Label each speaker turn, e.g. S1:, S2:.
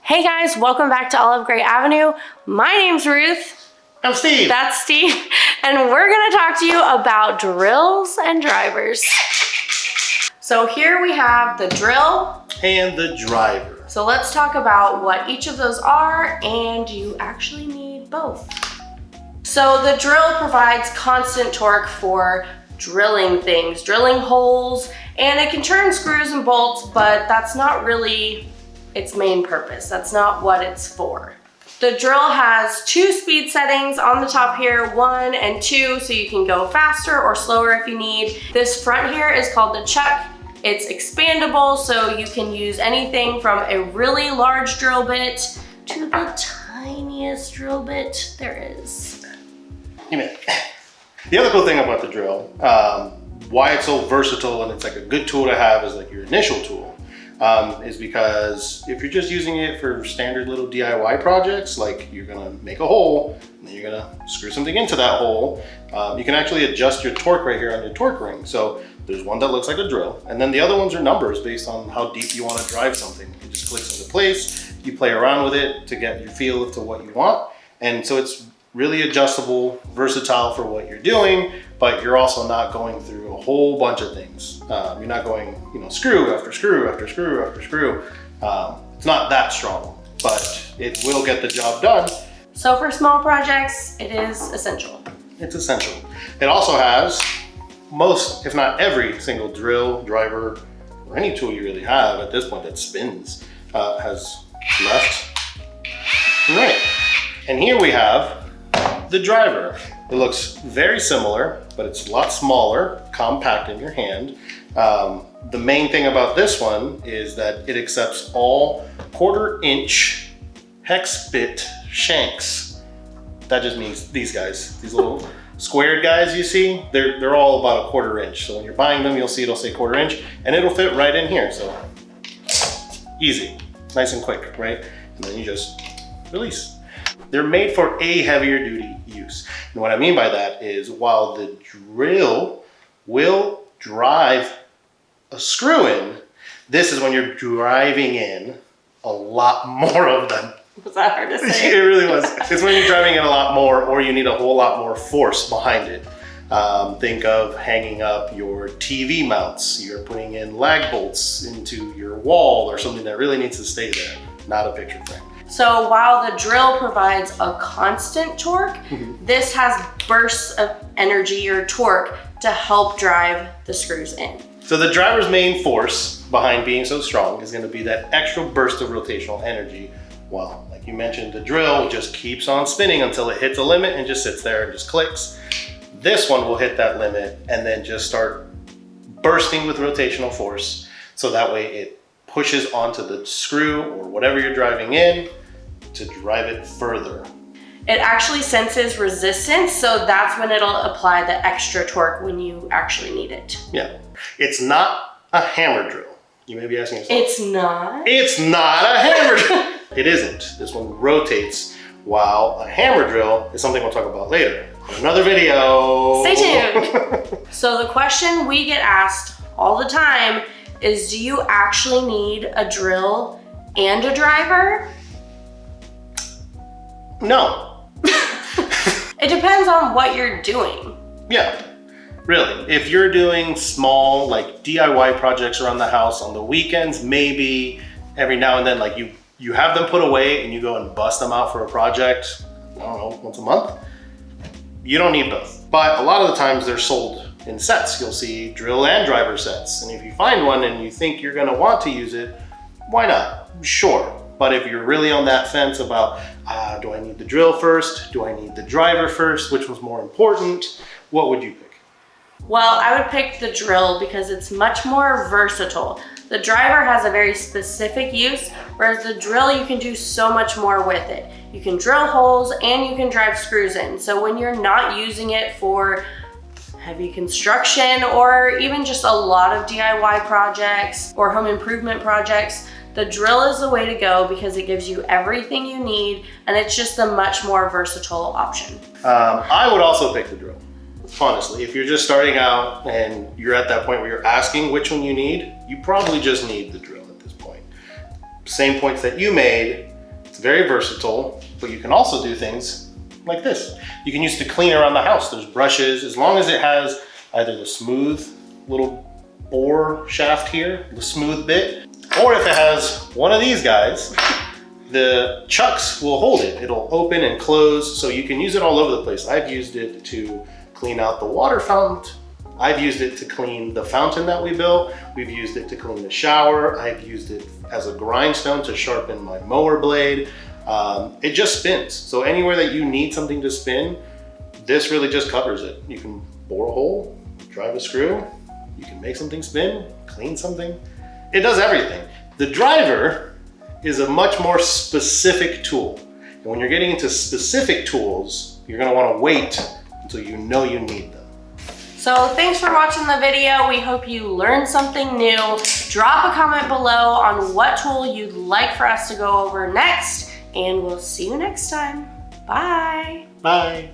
S1: Hey guys, welcome back to Olive Gray Avenue. My name's Ruth.
S2: I'm Steve.
S1: That's Steve. And we're gonna talk to you about drills and drivers. So here we have the drill
S2: And the driver.
S1: So let's talk about what each of those are, and you actually need both. So the drill provides constant torque for drilling things, drilling holes, and it can turn screws and bolts, but that's not really its main purpose. That's not what it's for. The drill has two speed settings on the top here, 1 and 2, so you can go faster or slower if you need. This front here is called the chuck. It's expandable, so you can use anything from a really large drill bit to the tiniest drill bit there is.
S2: The other cool thing about the drill, why it's so versatile and it's like a good tool to have as like your initial tool, is because if you're just using it for standard little DIY projects, like you're gonna make a hole and then you're gonna screw something into that hole, you can actually adjust your torque right here on your torque ring. So there's one that looks like a drill, and then the other ones are numbers based on how deep you want to drive something. It just clicks into place, you play around with it to get your feel to what you want. And so it's really adjustable, versatile for what you're doing, but you're also not going through a whole bunch of things. You're not going, screw after screw after screw after screw. It's not that strong, but it will get the job done.
S1: So for small projects, it is essential.
S2: It's essential. It also has most, if not every single drill, driver, or any tool you really have at this point that spins, has left and right. And here we have the driver. It looks very similar, but it's a lot smaller, compact in your hand. The main thing about this one is that it accepts all 1/4 inch hex bit shanks. That just means these guys, these little squared guys you see, they're all about 1/4 inch. So when you're buying them, you'll see it'll say 1/4 inch, and it'll fit right in here. So easy, nice and quick, right? And then you just release. They're made for a heavier duty use. And what I mean by that is while the drill will drive a screw in, this is when you're driving in a lot more of them.
S1: Was that hard to say?
S2: It really was. It's when you're driving in a lot more, or you need a whole lot more force behind it. Think of hanging up your TV mounts. You're putting in lag bolts into your wall or something that really needs to stay there, not a picture frame.
S1: So while the drill provides a constant torque, this has bursts of energy or torque to help drive the screws in.
S2: So the driver's main force behind being so strong is going to be that extra burst of rotational energy. Well, like you mentioned, the drill just keeps on spinning until it hits a limit and just sits there and just clicks. This one will hit that limit and then just start bursting with rotational force. So that way it pushes onto the screw or whatever you're driving in to drive it further.
S1: It actually senses resistance, so that's when it'll apply the extra torque when you actually need it.
S2: Yeah. It's not a hammer drill. You may be asking yourself.
S1: It's not?
S2: It's not a hammer drill. It isn't. This one rotates, while a hammer drill is something we'll talk about later in another video.
S1: Stay tuned. So the question we get asked all the time is, do you actually need a drill and a driver?
S2: No.
S1: It depends on what you're doing.
S2: Yeah, really. If you're doing small like DIY projects around the house on the weekends, maybe every now and then, like you have them put away and you go and bust them out for a project, I don't know, once a month, you don't need both. But a lot of the times they're sold in sets. You'll see drill and driver sets. And if you find one and you think you're gonna want to use it, why not? Sure. But if you're really on that fence about, do I need the drill first? Do I need the driver first? Which was more important? What would you pick?
S1: Well, I would pick the drill because it's much more versatile. The driver has a very specific use, whereas the drill, you can do so much more with it. You can drill holes and you can drive screws in. So when you're not using it for heavy construction or even just a lot of DIY projects or home improvement projects, the drill is the way to go because it gives you everything you need, and it's just a much more versatile option.
S2: I would also pick the drill. Honestly, if you're just starting out and you're at that point where you're asking which one you need, you probably just need the drill at this point. Same points that you made, It's very versatile, but you can also do things like this. You can use to clean around the house. There's brushes, as long as it has either the smooth little bore shaft here, the smooth bit, or if it has one of these guys, the chucks will hold it. It'll open and close, so you can use it all over the place. I've used it to clean out the water fountain. I've used it to clean the fountain that we built. We've used it to clean the shower. I've used it as a grindstone to sharpen my mower blade. It just spins. So anywhere that you need something to spin, this really just covers it. You can bore a hole, drive a screw, you can make something spin, clean something. It does everything. The driver is a much more specific tool. And when you're getting into specific tools, you're gonna wanna wait until you know you need them.
S1: So thanks for watching the video. We hope you learned something new. Drop a comment below on what tool you'd like for us to go over next, and we'll see you next time. Bye.
S2: Bye.